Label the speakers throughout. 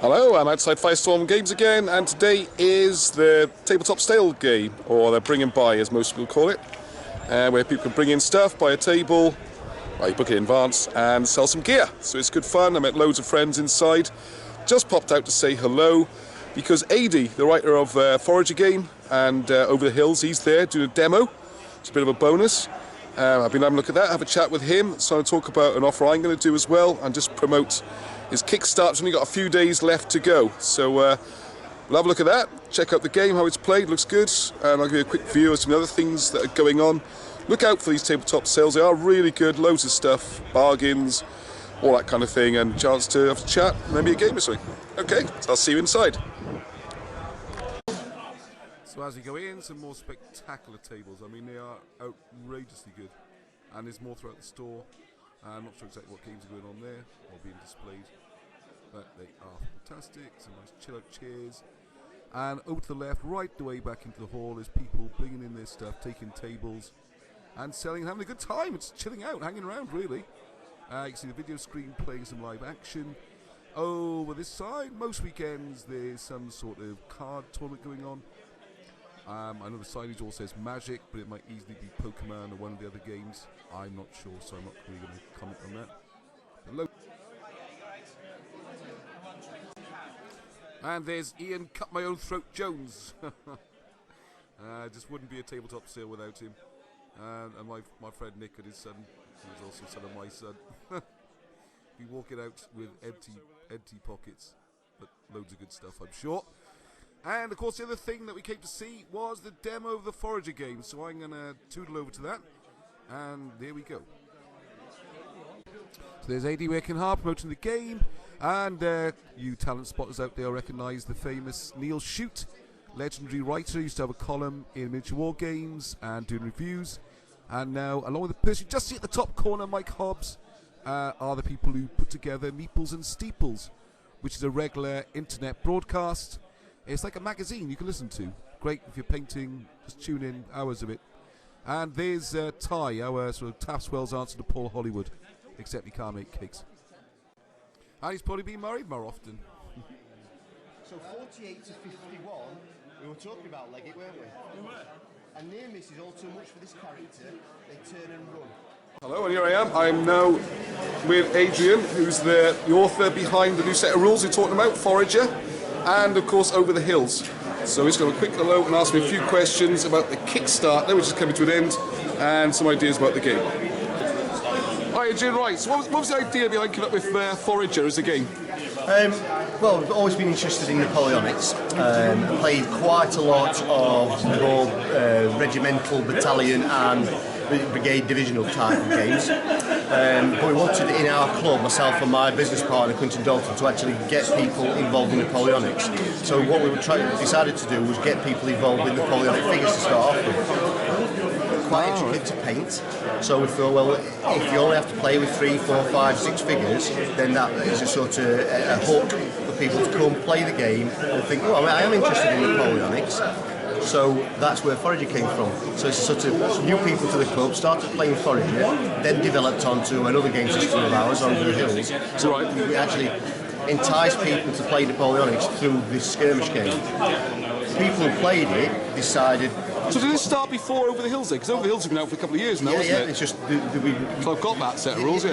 Speaker 1: Hello, I'm outside Firestorm Games again, and today is the tabletop sale game, or the bring and buy as most people call it, where people can bring in stuff, buy a table, you book it in advance, and sell some gear. So it's good fun. I met loads of friends inside. Just popped out to say hello, because Adrian, the writer of Forager game and Over the Hills, he's there doing a demo. It's a bit of a bonus. I've been having a look at that, have a chat with him, so I'll talk about an offer I'm going to do as well, and just promote his kickstart. It's only got a few days left to go, so we'll have a look at that, check out the game, how it's played, looks good, and I'll give you a quick view of some other things that are going on. Look out for these tabletop sales, they are really good, loads of stuff, bargains, all that kind of thing, and chance to have a chat, maybe a game or something. Okay, so I'll see you inside. So as you go in, some more spectacular tables. I mean, they are outrageously good, and there's more throughout the store. I'm not sure exactly what games are going on there or being displayed, but they are fantastic. Some nice chill out chairs, and over to the left, right the way back into the hall, there's people bringing in their stuff, taking tables and selling and having a good time. It's chilling out, hanging around really. You can see the video screen playing some live action. Over this side, most weekends there's some sort of card tournament going on. I know the signage all says Magic, but it might easily be Pokemon or one of the other games. I'm not sure, so I'm not really going to comment on that. And there's Ian Cut My Own Throat Jones. Just wouldn't be a tabletop sale without him. And my friend Nick and his son, who's also son of my son. Be walking out with empty pockets, but loads of good stuff, I'm sure. And of course the other thing that we came to see was the demo of the Forager game, so I'm going to tootle over to that, and there we go. So there's AD working hard promoting the game, and you talent spotters out there recognise the famous Neil Shute, legendary writer, used to have a column in Miniature War Games and doing reviews, and now along with the person you just see at the top corner, Mike Hobbs, are the people who put together Meeples and Steeples, which is a regular internet broadcast. It's like a magazine you can listen to. Great if you're painting, just tune in, hours of it. And there's Ty, our sort of Taftwell's answer to Paul Hollywood, except he can't make cakes. And he's probably been married more often.
Speaker 2: So 48 to 51, we were talking about Leggett, weren't we? We were. And near misses all too much for this character, they turn and run.
Speaker 1: Hello, and here I am. I'm now with Adrian, who's the author behind the new set of rules we're talking about, Forager, and of course Over the Hills. So he's going to quick hello and ask me a few questions about the Kickstarter, which is coming to an end, and some ideas about the game. Hi Adrian, right, so what was the idea behind coming up with Forager as a game?
Speaker 2: Well, I've always been interested in Napoleonics. I played quite a lot of more regimental, battalion and brigade divisional type of games. But we wanted in our club, myself and my business partner Quentin Dalton, to actually get people involved in Napoleonics. So what we decided to do was get people involved in Napoleonic figures to start off with. Quite intricate to paint, so we thought, well, if you only have to play with 3, 4, 5, 6 figures, then that is a sort of a hook for people to come play the game and think, oh, I am interested in Napoleonics. So that's where Forager came from. So it's a sort of new people to the club, started playing Forager, then developed onto another game system of ours, Over the Hills. So we actually entice people to play Napoleonics through this skirmish game. People who played it decided.
Speaker 1: So did this start before Over the Hills then? Because Over the Hills has been out for a couple of years now, hasn't it?
Speaker 2: It's just
Speaker 1: so I've got that set of rules,
Speaker 2: we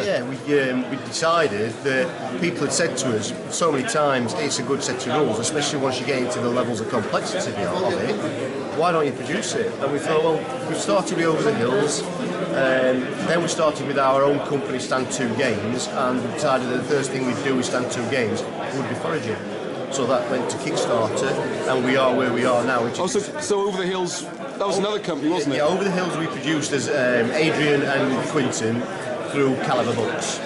Speaker 2: decided that people had said to us so many times it's a good set of rules, especially once you get into the levels of complexity of it. Why don't you produce it? And we thought, well, we started with Over the Hills, then we started with our own company, Stand 2 Games, and we decided that the first thing we'd do with Stand 2 Games would be Forager. So that went to Kickstarter, and we are where we are now.
Speaker 1: So Over the Hills, that was another company, wasn't it?
Speaker 2: Yeah, Over the Hills we produced as Adrian and Quentin through Caliber Books.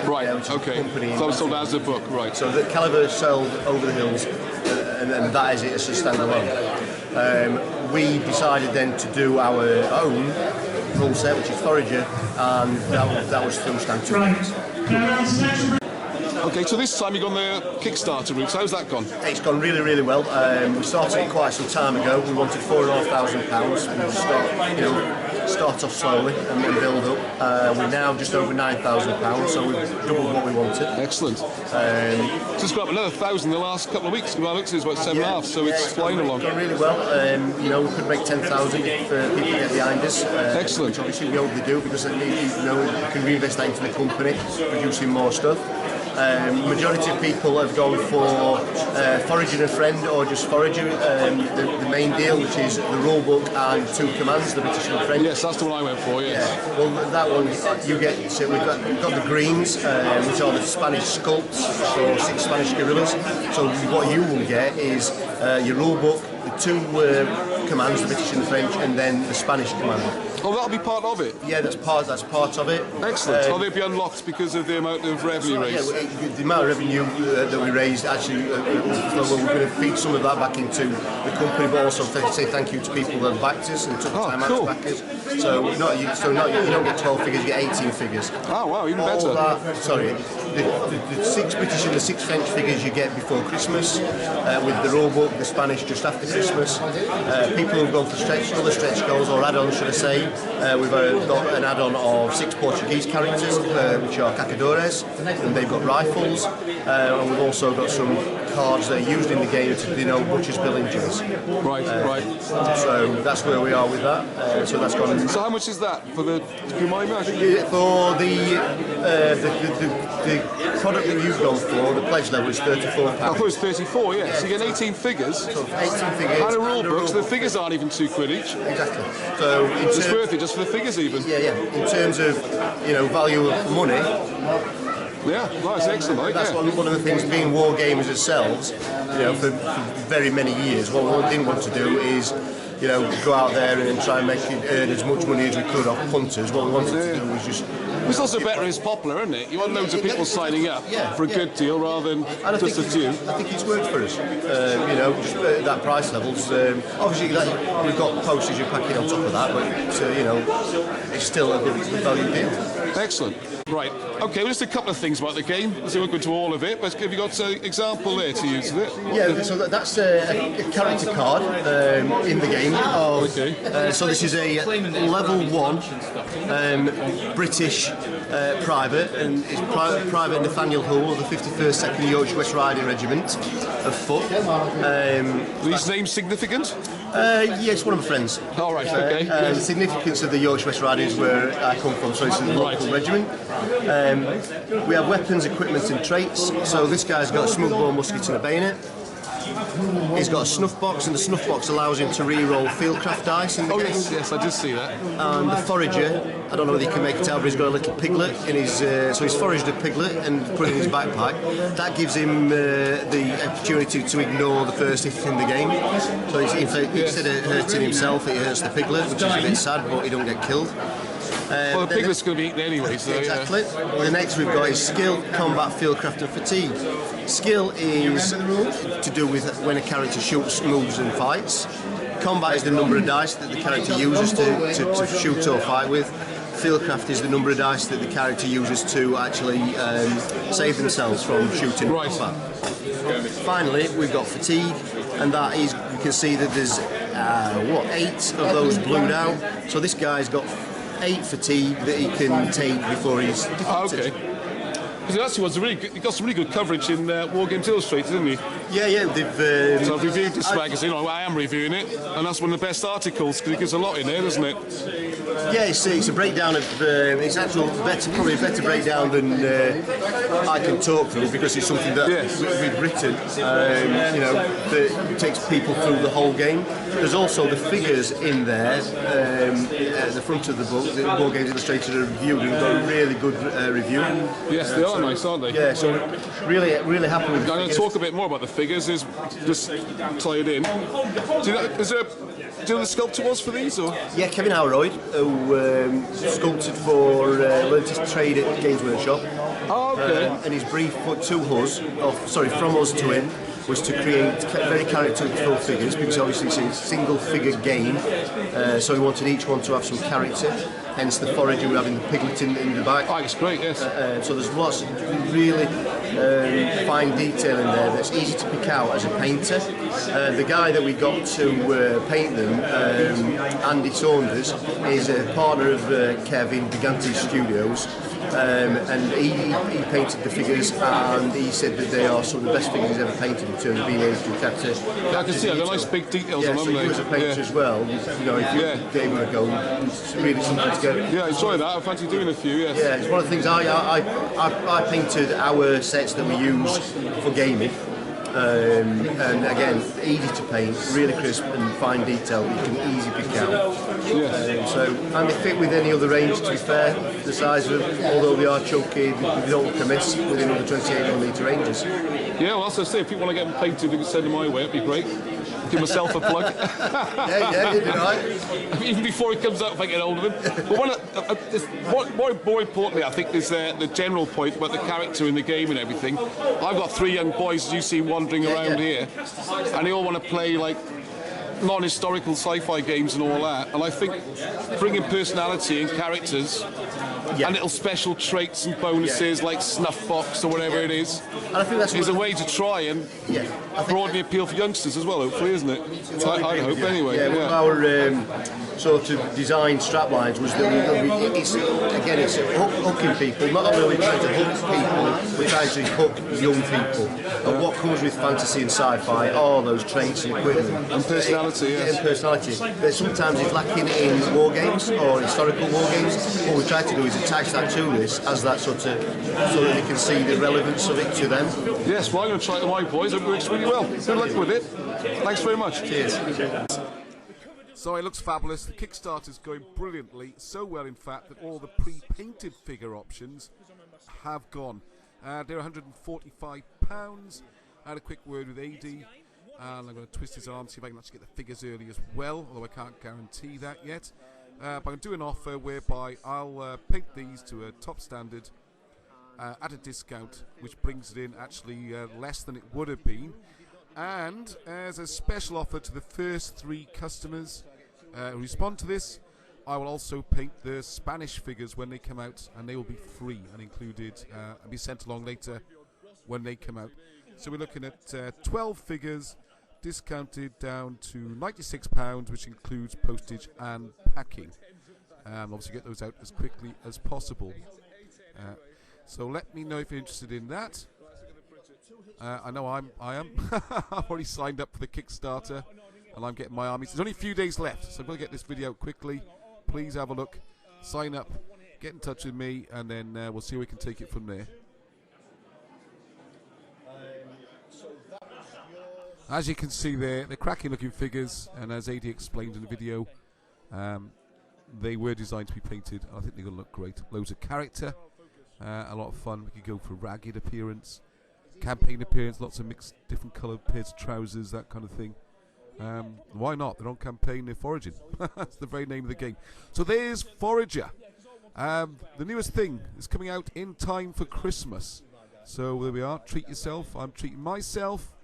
Speaker 1: Right, okay. So it was sold as a book, right.
Speaker 2: So that Caliber sold Over the Hills, and that is it as a standalone. We decided then to do our own rule set, which is Forager, and that was through Stand 2 Games.
Speaker 1: Okay, so this time you've gone the Kickstarter route. How's that gone?
Speaker 2: It's gone really, really well. We started it quite some time ago. We wanted £4,500. We start off slowly and then build up. We're now just over £9,000, so we've doubled what we wanted.
Speaker 1: Excellent. Just got up another 1,000 in the last couple of weeks. Well, it looks like it's about 7.5, so it's flying along.
Speaker 2: Done really well. You know, we could make 10,000 if people get behind us.
Speaker 1: Excellent.
Speaker 2: Which obviously we hope they do, because you know, we can reinvest that into the company, producing more stuff. Majority of people have gone for Forager and Friend, or just Forager, the main deal, which is the rule book and 2 commands, the British and French.
Speaker 1: Yes, that's the one I went for, yes.
Speaker 2: Yeah. Well, that one, you get, so we've got the greens, which are the Spanish sculpts, so 6 Spanish guerrillas. So what you will get is your rule book, the 2 commands, the British and the French, and then the Spanish command.
Speaker 1: Oh, that'll be part of it?
Speaker 2: Yeah, that's part of it.
Speaker 1: Excellent. Will they be unlocked because of the amount of revenue raised?
Speaker 2: Yeah, the amount of revenue that we raised, actually, we're going to feed some of that back into the company, but also say thank you to people that have backed us and took the time out to back us. So, you don't get 12 figures, you get 18 figures.
Speaker 1: Oh, wow, even better.
Speaker 2: The 6 British and the 6 French figures you get before Christmas, with the rule book, the Spanish just after Christmas. People who've gone for other stretch goals, or add-ons, should I say. We've got an add-on of 6 Portuguese characters, which are cacadores, and they've got rifles. And we've also got some cards that are used in the game to denote butchers, bill injuries.
Speaker 1: Right.
Speaker 2: So that's where we are with that. So that's gone.
Speaker 1: So how much is that for the? Do you mind me asking?
Speaker 2: For the product that you've gone for, the pledge level is £34.
Speaker 1: I thought it was 34. Yeah. So you get 18 figures.
Speaker 2: So 18 figures.
Speaker 1: And a rule book. So the figures aren't even £2 each.
Speaker 2: Exactly. So
Speaker 1: it's worth it just for the figures, even.
Speaker 2: Yeah. In terms of value of money.
Speaker 1: Yeah, that's excellent.
Speaker 2: That's one of the things, being war gamers ourselves, for very many years, what we didn't want to do is, go out there and try and earn as much money as we could off punters. What we wanted to do was just...
Speaker 1: It's also better it's popular, isn't it? You want loads of people signing up for a good deal rather than just a few.
Speaker 2: I think it's worked for us, just at that price levels. Obviously, we've got postage and packing on top of that, but, it's still a good value deal.
Speaker 1: Excellent. Right, okay, well, just a couple of things about the game. So we won't go into all of it, but have you got an example there to use of it?
Speaker 2: Yeah, so that's a character card in the game. So this is a level 1 British private, and it's Private Nathaniel Hull of the 51st 2nd Yorkshire West Riding Regiment of Foot.
Speaker 1: Are these names significant?
Speaker 2: Yes, one of my friends.
Speaker 1: All right, okay.
Speaker 2: The significance of the Yorkshire West Riders is where I come from, so it's a local regiment. We have weapons, equipment and traits. So this guy's got a smoothbore musket and a bayonet. He's got a snuff box, and the snuff box allows him to re-roll fieldcraft dice in the game.
Speaker 1: Yes, I did see that.
Speaker 2: And the Forager, I don't know whether you can make it out, but he's got a little piglet in his. So he's foraged a piglet and put it in his backpack. That gives him the opportunity to ignore the first hit in the game. So instead of hurting himself, it hurts the piglet, which is a bit sad, but he don't get killed.
Speaker 1: Well, the piglet's going to be eaten anyway, so
Speaker 2: exactly. The next we've got is skill, combat, fieldcraft and fatigue. Skill is to do with when a character shoots, moves and fights. Combat is the number of dice that the character uses to shoot or fight with. Fieldcraft is the number of dice that the character uses to actually save themselves from shooting combat. Finally, we've got fatigue, and that is, you can see that there's 8 of those blued out. So this guy's got 8 fatigue that he can take before he's defeated.
Speaker 1: Okay. Because he got some really good coverage in War Games Illustrated, didn't he?
Speaker 2: Yeah, they've...
Speaker 1: So I've reviewed this magazine, I am reviewing it, and that's one of the best articles, because it gives a lot in there, doesn't it?
Speaker 2: Yeah, it's a breakdown of... it's probably a better breakdown than I can talk through, because it's something that we've written, that takes people through the whole game. There's also the figures in there, at the front of the book, the War Games Illustrated are reviewed, and got a really good review.
Speaker 1: Yes, they are nice, aren't they?
Speaker 2: Yeah, so really happy with the
Speaker 1: I'm going to talk a bit more about the figures, just tie it in. Do you know the sculptor was for these? Or?
Speaker 2: Yeah, Kevin Howroyd, who sculpted for Learned to Trade at Games Workshop.
Speaker 1: Oh, okay.
Speaker 2: And his brief from us to him, was to create very characterful figures, because obviously it's a single figure game, so we wanted each one to have some character, hence the Forager, we're having the piglet in the back.
Speaker 1: Oh, it's great, yes.
Speaker 2: So there's lots of really fine detail in there that's easy to pick out as a painter. The guy that we got to paint them, Andy Saunders, is a partner of Kevin Gigante Studios, and he painted the figures, and he said that they are some of the best figures he's ever painted in terms of being able to capture.
Speaker 1: I can see, I've got nice big details on them.
Speaker 2: So he was a painter as well. You know, if you gave him a go, it's really something to go.
Speaker 1: Yeah, I enjoy that. I fancy doing a few. Yes.
Speaker 2: Yeah, it's one of the things I painted our sets that we use for gaming. And again, easy to paint, really crisp and fine detail that you can easily pick out.
Speaker 1: Yes.
Speaker 2: And they fit with any other range, to be fair, the size of them, although they are chunky, they don't commit within other 28mm ranges.
Speaker 1: Yeah, well, that's what I say. If people want to get them painted, they can send them my way. It'd be great. Give myself a plug.
Speaker 2: yeah, you'd be right.
Speaker 1: Even before he comes out, if I get hold of him. But more importantly, I think is the general point about the character in the game and everything. I've got 3 young boys, as you see, wandering around here, and they all want to play like non-historical sci-fi games and all that. And I think bringing personality and characters and little special traits and bonuses like Snuff Box or whatever it is,
Speaker 2: and I think that's
Speaker 1: a way to try and broaden the appeal for youngsters as well, hopefully, isn't it? I hope, anyway.
Speaker 2: Yeah, one of our sort of design straplines was that it's hooking people, not only trying to hook people, we're trying to hook young people. And what comes with fantasy and sci-fi are those traits and equipment.
Speaker 1: And personality, yes.
Speaker 2: And personality. That sometimes is lacking in war games or historical war games. What we try to do is attach that to this as that sort of, so that they can see the relevance of it to them.
Speaker 1: Yes, well, I'm going to try it to my boys. It works really well. Good luck with it. Thanks very much.
Speaker 2: Cheers.
Speaker 1: So it looks fabulous. The Kickstarter's going brilliantly. So well, in fact, that all the pre-painted figure options have gone. They're £145. I had a quick word with AD, and I'm going to twist his arm, see if I can actually get the figures early as well, although I can't guarantee that yet. But I'm going to do an offer whereby I'll paint these to a top standard at a discount, which brings it in actually less than it would have been. And as a special offer to the first 3 customers who respond to this, I will also paint the Spanish figures when they come out, and they will be free and included and be sent along later when they come out. So we're looking at 12 figures discounted down to £96, which includes postage and packing. Obviously get those out as quickly as possible. So let me know if you're interested in that. I know I am. I've already signed up for the Kickstarter, and I'm getting my army. There's only a few days left, so I'm going to get this video out quickly. Please have a look, sign up, get in touch with me, and then we'll see where we can take it from there. As you can see there, they're cracking looking figures, and as AD explained in the video, they were designed to be painted. I think they're going to look great. Loads of character, a lot of fun. We could go for ragged appearance, campaign appearance, lots of mixed different coloured pairs of trousers, that kind of thing. Why not? They're on campaign, they're foraging. That's the very name of the game. So there's Forager. The newest thing is coming out in time for Christmas. So there we are. Treat yourself. I'm treating myself.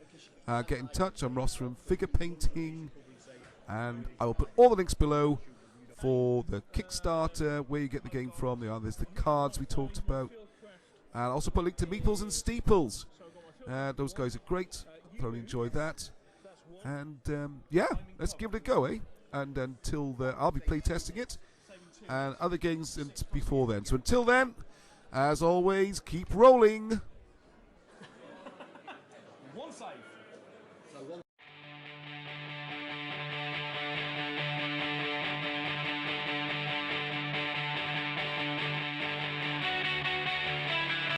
Speaker 1: Get in touch. I'm Ross from Figure Painting, and I will put all the links below for the Kickstarter, where you get the game from. There's the cards we talked about, and I'll also put a link to Meeples and Steeples. Those guys are great. Thoroughly enjoyed that, and yeah, let's give it a go, eh? And until I'll be playtesting it and other games before then. So until then, as always, keep rolling.